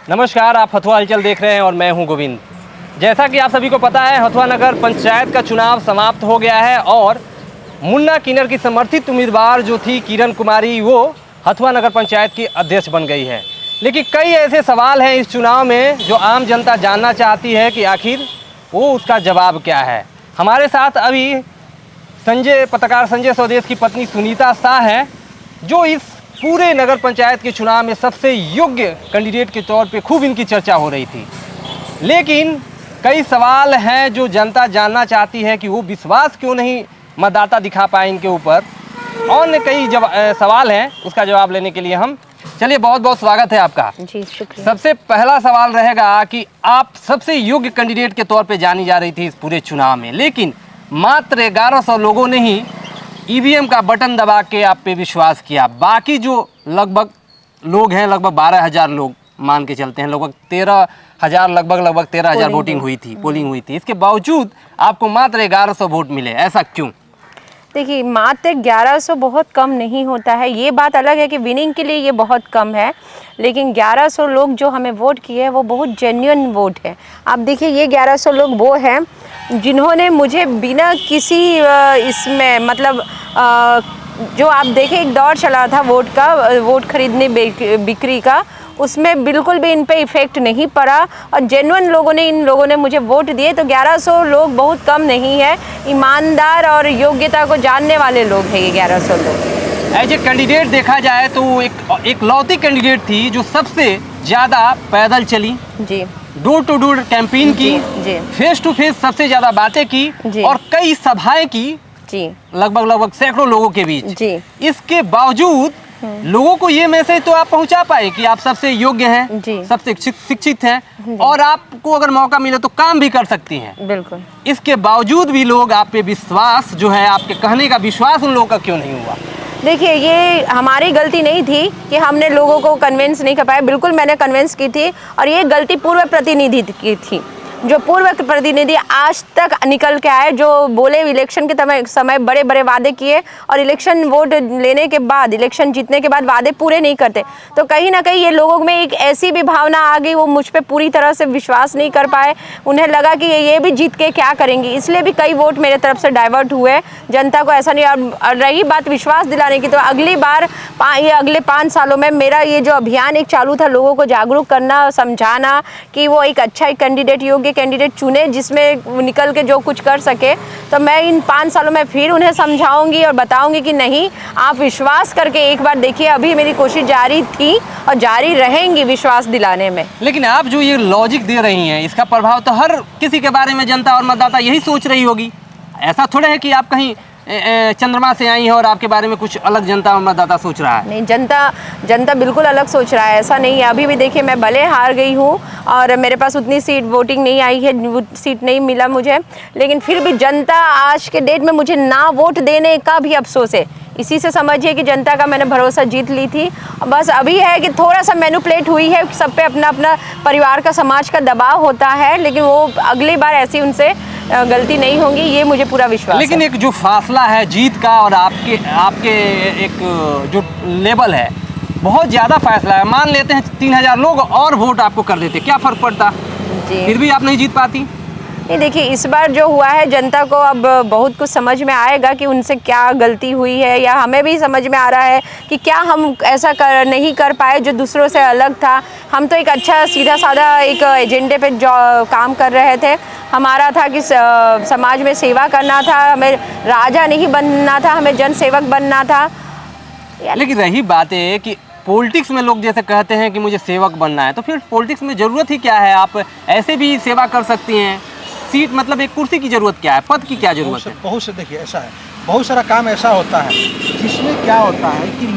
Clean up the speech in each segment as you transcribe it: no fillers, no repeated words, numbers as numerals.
नमस्कार, आप हथुआ हलचल देख रहे हैं और मैं हूं गोविंद। जैसा कि आप सभी को पता है, हथुआ नगर पंचायत का चुनाव समाप्त हो गया है और मुन्ना किन्नर की समर्थित उम्मीदवार जो थी किरण कुमारी, वो हथुआ नगर पंचायत की अध्यक्ष बन गई है। लेकिन कई ऐसे सवाल हैं इस चुनाव में जो आम जनता जानना चाहती है कि आखिर वो उसका जवाब क्या है। हमारे साथ अभी पत्रकार संजय स्वदेश की पत्नी सुनीता शाह है, जो इस पूरे नगर पंचायत के चुनाव में सबसे योग्य कैंडिडेट के तौर पे खूब इनकी चर्चा हो रही थी। लेकिन कई सवाल हैं जो जनता जानना चाहती है कि वो विश्वास क्यों नहीं मतदाता दिखा पाए इनके ऊपर। और कई सवाल हैं, उसका जवाब लेने के लिए हम चलिए, बहुत बहुत स्वागत है आपका। जी शुक्रिया। सबसे पहला सवाल रहेगा कि आप सबसे योग्य कैंडिडेट के तौर पे जानी जा रही थी इस पूरे चुनाव में, लेकिन मात्र 1100 लोगों ने ही ईवीएम का बटन दबा के आप पे विश्वास किया। बाकी जो लगभग लोग हैं, लगभग 12,000 लोग मान के चलते हैं, लगभग 13,000 लगभग 13,000 वोटिंग हुई थी, पोलिंग हुई थी। इसके बावजूद आपको मात्र 1100 वोट मिले, ऐसा क्यों? देखिए, मात्र 1100 बहुत कम नहीं होता है। ये बात अलग है कि विनिंग के लिए ये बहुत कम है, लेकिन 1100 लोग जो हमें वोट किए वो बहुत जेन्युइन वोट है। आप देखिए, ये 1100 लोग वो हैं जिन्होंने मुझे बिना किसी इसमें मतलब जो आप देखें एक दौर चला था वोट का, वोट खरीदने बिक्री का, उसमें बिल्कुल भी इन पे इफ़ेक्ट नहीं पड़ा और जेन्युइन इन लोगों ने मुझे वोट दिए। तो 1100 लोग बहुत कम नहीं है, ईमानदार और योग्यता को जानने वाले लोग हैं ये 1100 लोग। एज ए कैंडिडेट देखा जाए तो एक लौती कैंडिडेट थी जो सबसे ज़्यादा पैदल चली, जी, डोर टू डोर कैंपेन की, जी, फेस टू फेस सबसे ज़्यादा बातें की और कई सभाएं की, जी, लगभग सैकड़ों लोगों के बीच। जी। इसके बावजूद लोगों को ये मैसेज तो आप पहुंचा पाए कि आप सबसे योग्य हैं, सबसे शिक्षित हैं और आपको अगर मौका मिले तो काम भी कर सकती हैं। बिल्कुल। इसके बावजूद भी लोग आप पे विश्वास जो है, आपके कहने का विश्वास उन लोगों का क्यों नहीं हुआ? देखिए, ये हमारी गलती नहीं थी कि हमने लोगों को कन्विंस नहीं कर पाया। बिल्कुल मैंने कन्विंस की थी और ये गलती पूर्व प्रतिनिधि की थी। जो पूर्व प्रतिनिधि आज तक निकल के आए, जो बोले इलेक्शन के समय बड़े बड़े वादे किए और इलेक्शन वोट लेने के बाद, इलेक्शन जीतने के बाद वादे पूरे नहीं करते। तो कहीं ना कहीं ये लोगों में एक ऐसी भी भावना आ गई, वो मुझ पे पूरी तरह से विश्वास नहीं कर पाए। उन्हें लगा कि ये भी जीत के क्या करेंगी, इसलिए भी कई वोट मेरे तरफ से डाइवर्ट हुए। जनता को ऐसा नहीं। और रही बात विश्वास दिलाने की, तो अगली बार ये अगले 5 सालों में मेरा ये जो अभियान एक चालू था, लोगों को जागरूक करना, समझाना कि वो एक अच्छा कैंडिडेट, योग्य कैंडिडेट चुने जिसमें निकल के जो कुछ कर सके। तो मैं इन 5 सालों में फिर उन्हें समझाऊंगी और बताऊंगी कि नहीं, आप विश्वास करके एक बार देखिए। अभी मेरी कोशिश जारी थी और जारी रहेंगी विश्वास दिलाने में। लेकिन आप जो ये लॉजिक दे रही हैं, इसका प्रभाव तो हर किसी के बारे में जनता और मतदाता यही सोच रही होगी। ऐसा थोड़ा है कि आप कहीं चंद्रमा से आई है और आपके बारे में कुछ अलग जनता और मतदाता सोच रहा है। नहीं, जनता बिल्कुल अलग सोच रहा है, ऐसा नहीं है। अभी भी देखिए, मैं भले हार गई हूँ और मेरे पास उतनी सीट वोटिंग नहीं आई है, सीट नहीं मिला मुझे, लेकिन फिर भी जनता आज के डेट में मुझे ना वोट देने का भी अफसोस है। इसी से समझिए कि जनता का मैंने भरोसा जीत ली थी। बस अभी है कि थोड़ा सा मैनिपुलेट हुई है, सब पे अपना अपना परिवार का, समाज का दबाव होता है, लेकिन वो अगली बार ऐसी उनसे गलती नहीं होंगी, ये मुझे पूरा विश्वास है। लेकिन एक जो फासला है जीत का और आपके एक जो लेवल है, बहुत ज़्यादा फासला है। मान लेते हैं 3000 लोग और वोट आपको कर देते, क्या फ़र्क पड़ता? जी, फिर भी आप नहीं जीत पाती। नहीं, देखिए, इस बार जो हुआ है, जनता को अब बहुत कुछ समझ में आएगा कि उनसे क्या गलती हुई है, या हमें भी समझ में आ रहा है कि क्या हम ऐसा नहीं कर पाए जो दूसरों से अलग था। हम तो एक अच्छा सीधा साधा एक एजेंडे पे जो काम कर रहे थे, हमारा था कि समाज में सेवा करना था, हमें राजा नहीं बनना था, हमें जन सेवक बनना था। लेकिन रही बात है कि पॉलिटिक्स में लोग जैसे कहते हैं कि मुझे सेवक बनना है, तो फिर पॉलिटिक्स में ज़रूरत ही क्या है? आप ऐसे भी सेवा कर सकती हैं। सीट मतलब एक कुर्सी की ज़रूरत क्या है, पद की क्या ज़रूरत है? बहुत से देखिए, ऐसा है, बहुत सारा काम ऐसा होता है जिसमें क्या होता है कि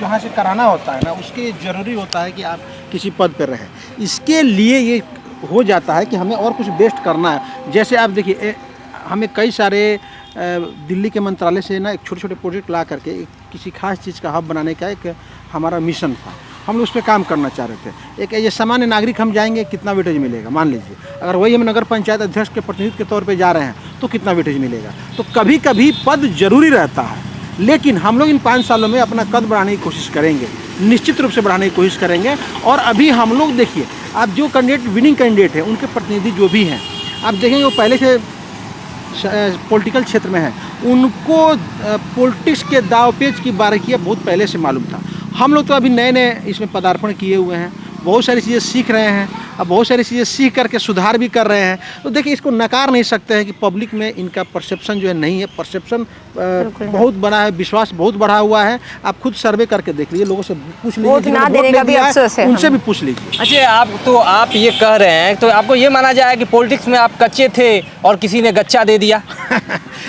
जहाँ से कराना होता है ना, उसके ज़रूरी होता है कि आप किसी पद पर रहें। इसके लिए ये हो जाता है कि हमें और कुछ बेस्ट करना है। जैसे आप देखिए, हमें कई सारे दिल्ली के मंत्रालय से ना एक छोटे छोटे प्रोजेक्ट ला करके किसी खास चीज़ का हब बनाने का एक हमारा मिशन था। हम उस पर काम करना चाह रहे थे। एक ये सामान्य नागरिक हम जाएंगे, कितना वेटेज मिलेगा? मान लीजिए अगर वही हम नगर पंचायत अध्यक्ष के प्रतिनिधि के तौर पे जा रहे हैं तो कितना वेटेज मिलेगा? तो कभी कभी पद जरूरी रहता है, लेकिन हम लोग इन 5 सालों में अपना कद बढ़ाने की कोशिश करेंगे। निश्चित रूप से बढ़ाने की कोशिश करेंगे। और अभी हम लोग देखिए, आप जो कैंडिडेट विनिंग कैंडिडेट हैं, उनके प्रतिनिधि जो भी हैं, आप देखेंगे वो पहले से पॉलिटिकल क्षेत्र में हैं, उनको पॉलिटिक्स के दावपेच की बारीकियाँ बहुत पहले से मालूम था। हम लोग तो अभी नए नए इसमें पदार्पण किए हुए हैं, बहुत सारी चीज़ें सीख रहे हैं, अब बहुत सारी चीज़ें सीख करके सुधार भी कर रहे हैं। तो देखिए, इसको नकार नहीं सकते हैं कि पब्लिक में इनका परसेप्शन जो है नहीं है, परसेप्शन बहुत बड़ा है, विश्वास बहुत बढ़ा हुआ है। आप खुद सर्वे करके देख लीजिए, लोगों से पूछ लीजिए, वोट ना देने का भी अफसोस है, उनसे भी पूछ लीजिए। अच्छा, आप ये कह रहे हैं, तो आपको ये माना जाए कि पॉलिटिक्स में आप कच्चे थे और किसी ने गच्चा दे दिया?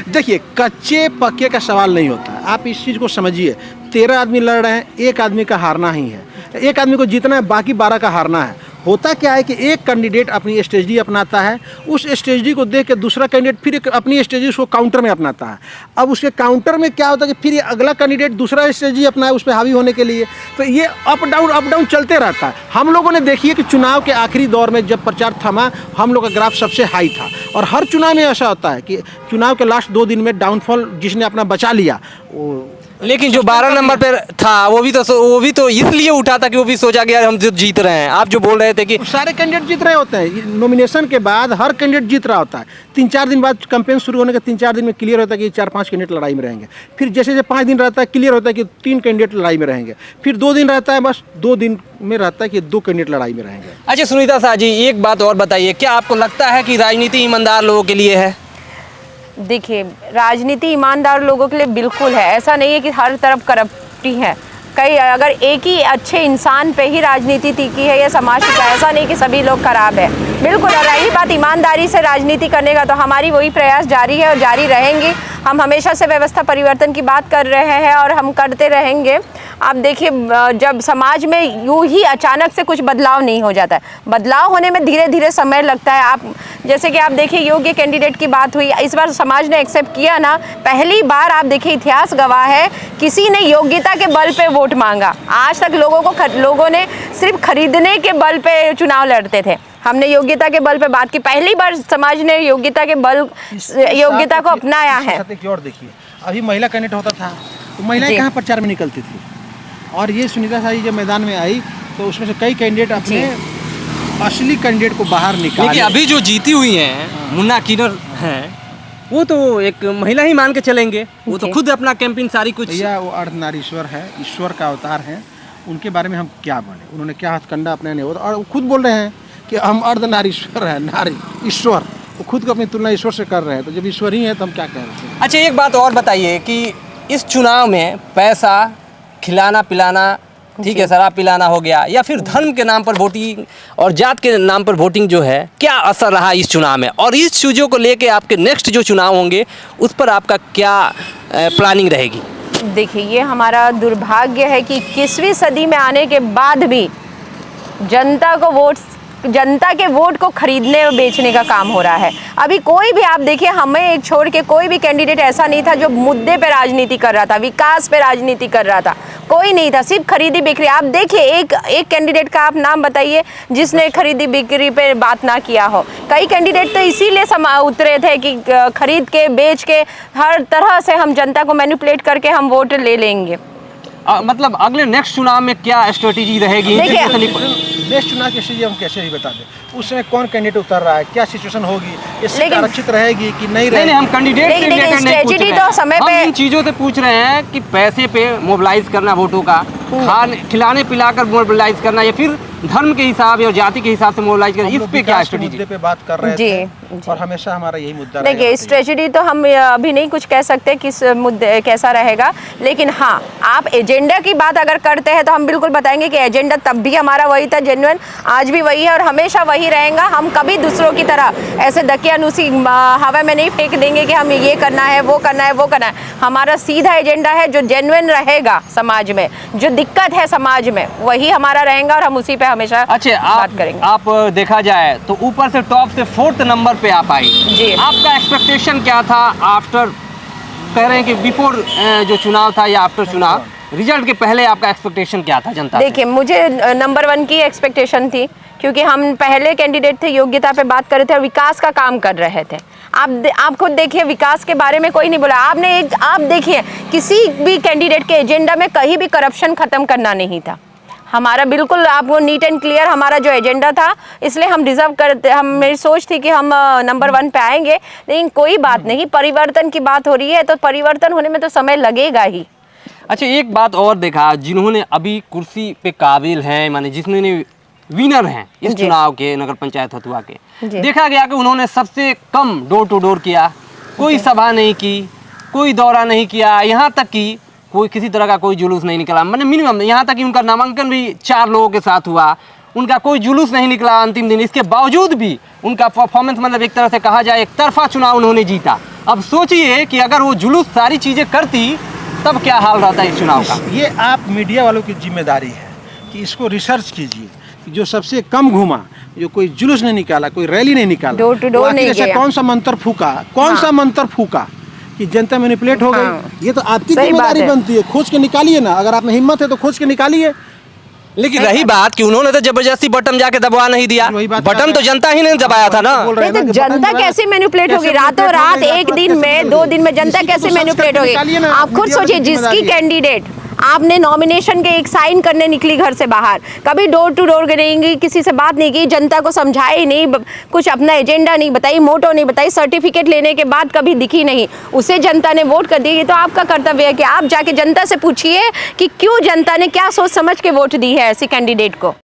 देखिए, कच्चे पक्के का सवाल नहीं होता है, आप इस चीज़ को समझिए। 13 आदमी लड़ रहे हैं, एक आदमी का हारना ही है, एक आदमी को जीतना है, बाकी 12 का हारना है। होता क्या है कि एक कैंडिडेट अपनी स्ट्रेटजी अपनाता है, उस स्ट्रेटजी को देख के दूसरा कैंडिडेट फिर अपनी स्ट्रेटजी उसको काउंटर में अपनाता है। अब उसके काउंटर में क्या होता है कि फिर ये अगला कैंडिडेट दूसरा स्ट्रेटजी अपनाए उस पर हावी होने के लिए, तो ये अप डाउन चलते रहता है। हम लोगों ने देखिए कि चुनाव के आखिरी दौर में जब प्रचार थमा, हम लोग का ग्राफ सबसे हाई था। और हर चुनाव में ऐसा होता है कि चुनाव के लास्ट 2 दिन में डाउनफॉल जिसने अपना बचा लिया, वो लेकिन जो 12 नंबर पे था वो भी तो इसलिए उठा था कि वो भी सोचा कि यार हम जीत रहे हैं। आप जो बोल रहे थे कि सारे कैंडिडेट जीत रहे होते हैं, नॉमिनेशन के बाद हर कैंडिडेट जीत रहा होता है। 3-4 दिन बाद कैंपेन शुरू होने के 3-4 दिन में क्लियर होता है कि 4-5 कैंडिडेट लड़ाई में रहेंगे। फिर जैसे जैसे 5 दिन रहता है, क्लियर होता है कि 3 कैंडिडेट लड़ाई में रहेंगे। फिर 2 दिन रहता है, बस 2 दिन में रहता है कि 2 कैंडिडेट लड़ाई में रहेंगे। अच्छा सुनीता शाह जी, एक बात और बताइए, क्या आपको लगता है कि राजनीति ईमानदार लोगों के लिए है? देखिए, राजनीति ईमानदार लोगों के लिए बिल्कुल है। ऐसा नहीं है कि हर तरफ करप्टी है। कई अगर एक ही अच्छे इंसान पे ही राजनीति टिकी है या समाज टिका, ऐसा नहीं कि सभी लोग खराब है, बिल्कुल। और रही बात ईमानदारी से राजनीति करने का, तो हमारी वही प्रयास जारी है और जारी रहेंगी। हम हमेशा से व्यवस्था परिवर्तन की बात कर रहे हैं और हम करते रहेंगे। आप देखिए, जब समाज में यूँ ही अचानक से कुछ बदलाव नहीं हो जाता है, बदलाव होने में धीरे धीरे समय लगता है। आप जैसे कि आप देखिए, योग्य कैंडिडेट की बात हुई, इस बार समाज ने एक्सेप्ट किया ना, पहली बार आप देखिए, इतिहास गवाह है, किसी ने योग्यता के बल पे वोट मांगा। आज तक लोगों ने सिर्फ खरीदने के बल पे चुनाव लड़ते थे, हमने योग्यता के बल पे बात की। पहली बार समाज ने योग्यता को अपनाया है। और देखिए, अभी महिला कैंडिडेट होता था तो महिलाएं कहाँ प्रचार में निकलती थी, और ये सुनीता शाह जी जब मैदान में आई तो उसमें से कई कैंडिडेट अपने असली कैंडिडेट को बाहर निकाले। देखिए, अभी जो जीती हुई हैं मुन्ना किन्नर हैं, वो तो एक महिला ही मान के चलेंगे, वो तो खुद अपना कैंपेन सारी कुछ। भैया, वो अर्धनारीश्वर है, ईश्वर का अवतार है, उनके बारे में हम क्या बोले, उन्होंने क्या हथकंडा अपने नहीं होता, और वो खुद बोल रहे हैं कि हम अर्धनारीश्वर है, नारी ईश्वर, वो खुद को अपनी तुलना ईश्वर से कर रहे हैं, तो जब ईश्वर ही है तो हम क्या कह रहे हैं। अच्छा, एक बात और बताइए कि इस चुनाव में पैसा खिलाना पिलाना, ठीक है, शराब पिलाना हो गया, या फिर धर्म के नाम पर वोटिंग और जात के नाम पर वोटिंग जो है, क्या असर रहा इस चुनाव में? और इस चीज़ों को लेके आपके नेक्स्ट जो चुनाव होंगे उस पर आपका क्या प्लानिंग रहेगी? देखिए, ये हमारा दुर्भाग्य है कि 21वीं सदी में आने के बाद भी जनता के वोट को खरीदने और बेचने का काम हो रहा है। अभी कोई भी, आप देखिए, हमें एक छोड़ के कोई भी कैंडिडेट ऐसा नहीं था जो मुद्दे पे राजनीति कर रहा था, विकास पे राजनीति कर रहा था, कोई नहीं था, सिर्फ खरीदी बिक्री। आप देखिए, एक कैंडिडेट का आप नाम बताइए जिसने खरीदी बिक्री पे बात ना किया हो। कई कैंडिडेट तो इसीलिए उतरे थे कि खरीद के बेच के हर तरह से हम जनता को मैनिपुलेट करके हम वोट ले लेंगे। मतलब अगले नेक्स्ट चुनाव में क्या स्ट्रेटेजी रहेगी? नेक्स्ट चुनाव की स्थिति हम कैसे ही बता दें, उस समय कौन कैंडिडेट उतर रहा है, क्या सिचुएशन होगी, ये सीट आरक्षित रहेगी कि नहीं रहेगी? हम कैंडिडेट से रिलेटेड नहीं पूछ रहे हैं, तो समय पे हम इन चीज़ों से पूछ रहे हैं कि पैसे पे मोबिलाइज करना वोटों का, खिलाने पिलाकर मोबिलाइज करना, या फिर धर्म के हिसाब और जाति के हिसाब से मोबिलाइज करना, इस पे क्या स्ट्रेटेजी? पे बात कर रहे थे और हमेशा हमारा यही मुद्दा रहेगा। देखिए, स्ट्रेटेजी तो हम अभी नहीं कुछ कह सकते किस मुद्दे कैसा रहेगा, लेकिन हाँ, आप एजेंडा की बात अगर करते हैं तो हम बिल्कुल बताएंगे कि एजेंडा तब भी हमारा वही था, जेन्युइन, आज भी वही है और हमेशा वही रहेगा। हम कभी दूसरों की तरह ऐसे दकियानुसी हवा में नहीं फेंक देंगे कि हम ये करना है, वो करना है, वो करना है। हमारा सीधा एजेंडा है जो जेन्युइन रहेगा समाज में, जो दिक्कत है समाज में, वही हमारा रहेगा और हम उसी पे हमेशा बात करेंगे। आप देखा जाए तो ऊपर से टॉप से 4th नंबर पे आप आई जी, आपका एक्सपेक्टेशन क्या था? आफ्टर कह रहे हैं कि बिफोर जो चुनाव था या आफ्टर चुनाव रिजल्ट के पहले आपका एक्सपेक्टेशन क्या था जनता? देखिए, मुझे नंबर 1 की एक्सपेक्टेशन थी क्योंकि हम पहले कैंडिडेट थे, योग्यता पे बात कर रहे थे और विकास का काम कर रहे थे। आप खुद देखिए, विकास के बारे में कोई नहीं बोला। आप देखिए, किसी भी कैंडिडेट के एजेंडा में कहीं भी करप्शन खत्म करना नहीं था। हमारा बिल्कुल आपको नीट एंड क्लियर हमारा जो एजेंडा था, इसलिए हम डिजर्व करते, हम मेरी सोच थी कि हम नंबर 1 पे आएंगे। लेकिन कोई बात नहीं, परिवर्तन की बात हो रही है तो परिवर्तन होने में तो समय लगेगा ही। अच्छा, एक बात और देखा, जिन्होंने अभी कुर्सी पे काबिल हैं, माने जिन्होंने विनर हैं इस चुनाव के नगर पंचायत हथुआ के, देखा गया कि उन्होंने सबसे कम डोर टू डोर किया, कोई सभा नहीं की, कोई दौरा नहीं किया, यहाँ तक कि कोई किसी तरह का कोई जुलूस नहीं निकला। मैंने मिनिमम, यहाँ तक कि उनका नामांकन भी 4 लोगों के साथ हुआ, उनका कोई जुलूस नहीं निकला अंतिम दिन। इसके बावजूद भी उनका परफॉर्मेंस, मतलब एक तरह से कहा जाए एक तरफा चुनाव उन्होंने जीता। अब सोचिए कि अगर वो जुलूस सारी चीज़ें करती तब क्या हाल रहता है इस चुनाव का। ये आप मीडिया वालों की जिम्मेदारी है कि इसको रिसर्च कीजिए, जो सबसे कम घूमा, जो कोई जुलूस नहीं निकाला, कोई रैली नहीं निकाला, डोर टू डोर नहीं गया, कौन सा मंत्र फूका, सा मंत्र फूका कि जनता मैनिपुलेट हो गई। ये तो आपकी जिम्मेदारी बनती है, खोज के निकालिए ना। अगर आप में हिम्मत है तो खोज के निकालिए। लेकिन रही बात कि उन्होंने तो जबरदस्ती बटन जाके दबवा नहीं दिया, बटन तो जनता ही ने दबाया था ना। तो जनता कैसे मैनिपुलेट होगी? रातों रात, एक दिन में, 2 दिन में जनता कैसे मैनिपुलेट होगी? आप खुद सोचिए, जिसकी कैंडिडेट आपने नॉमिनेशन के एक साइन करने निकली घर से बाहर, कभी डोर टू डोर रहेंगी, किसी से बात नहीं की, जनता को समझाई नहीं, कुछ अपना एजेंडा नहीं बताई, मोटो नहीं बताई, सर्टिफिकेट लेने के बाद कभी दिखी नहीं, उसे जनता ने वोट कर दी। ये तो आपका कर्तव्य है कि आप जाके जनता से पूछिए कि क्यों जनता ने क्या सोच समझ के वोट दी है ऐसे कैंडिडेट को।